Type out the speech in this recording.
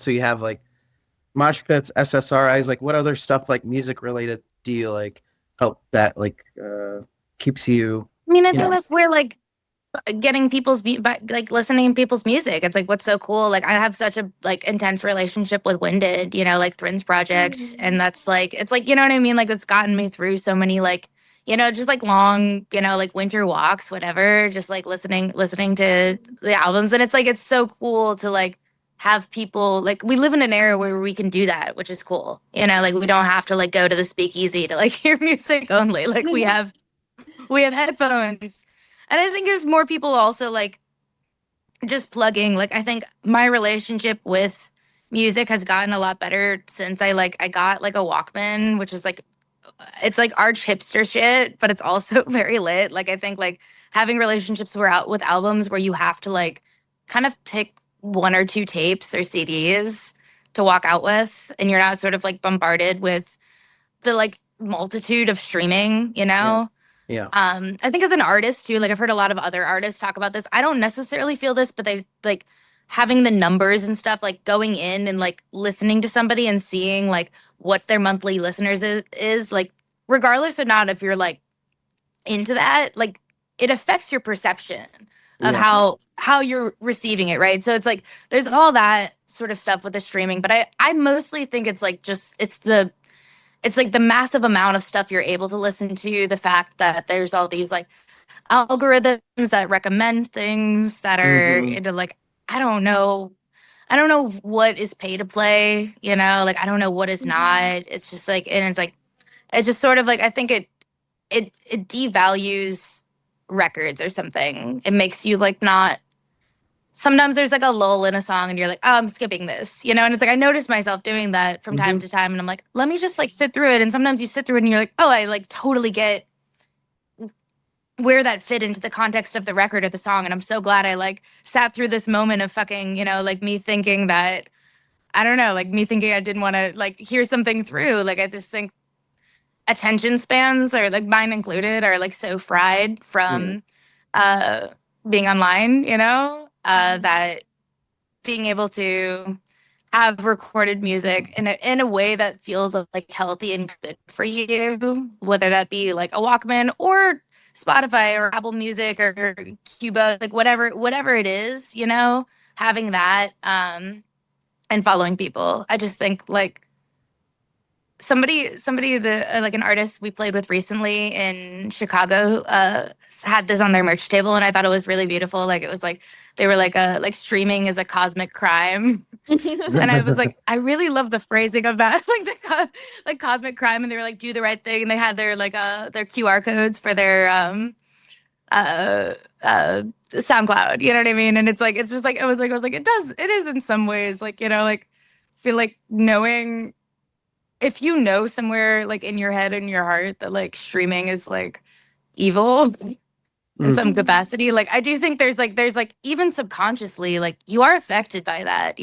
So you have like mosh pits, SSRIs, like what other stuff like music related do you like help that like keeps you, I mean, I you think know? that's where like getting like listening to people's music. It's like what's so cool. Like I have such a like intense relationship with Winded, like Thrin's project, and that's like it's like what I mean. Like it's gotten me through so many like just like long like winter walks, whatever. Just like listening to the albums, and it's like it's so cool to like have people like we live in an era where we can do that, which is cool. Like we don't have to like go to the speakeasy to like hear music only. Like we have headphones. And I think there's more people also like just plugging. Like I think my relationship with music has gotten a lot better since I got like a Walkman, which is like it's like arch hipster shit, but it's also very lit. Like I think like having relationships where out with albums where you have to like kind of pick one or two tapes or CDs to walk out with, and you're not sort of like bombarded with the like multitude of streaming, Yeah. Yeah. I think as an artist too, like I've heard a lot of other artists talk about this. I don't necessarily feel this, but they like having the numbers and stuff, like going in and like listening to somebody and seeing like what their monthly listeners is like, regardless or not if you're like into that, like it affects your perception of Yeah. how you're receiving it, right? So it's like there's all that sort of stuff with the streaming, but I mostly think it's like just it's like the massive amount of stuff you're able to listen to, the fact that there's all these like algorithms that recommend things that are Hmm. into like I don't know. I don't know what is pay to play, like I don't know what is not. It's just like and it's just sort of like I think it devalues records or something. It makes you like not sometimes there's like a lull in a song and you're like, oh, I'm skipping this, and it's like I notice myself doing that from time Hmm. to time and I'm like, let me just like sit through it. And sometimes you sit through it and you're like, oh, I like totally get where that fit into the context of the record or the song. And I'm so glad I like sat through this moment of fucking, like me thinking that I don't know, like me thinking I didn't want to like hear something through. Like I just think attention spans are like mine included are like so fried Yeah. from uh being online, that being able to have recorded music in a way that feels like healthy and good for you, whether that be like a Walkman or Spotify or Apple Music or Cuba, like whatever it is, having that and following people. I just think like somebody the like an artist we played with recently in Chicago had this on their merch table and I thought it was really beautiful. Like it was like they were like streaming is a cosmic crime. And I was like, I really love the phrasing of that, like like cosmic crime, and they were like, do the right thing, and they had their QR codes for their uh SoundCloud. You know what I mean? And it's like it's just like I was like it is in some ways like like feel like knowing if you know somewhere like in your head and your heart that like streaming is like evil in some capacity, like I do think there's like even subconsciously like you are affected by that.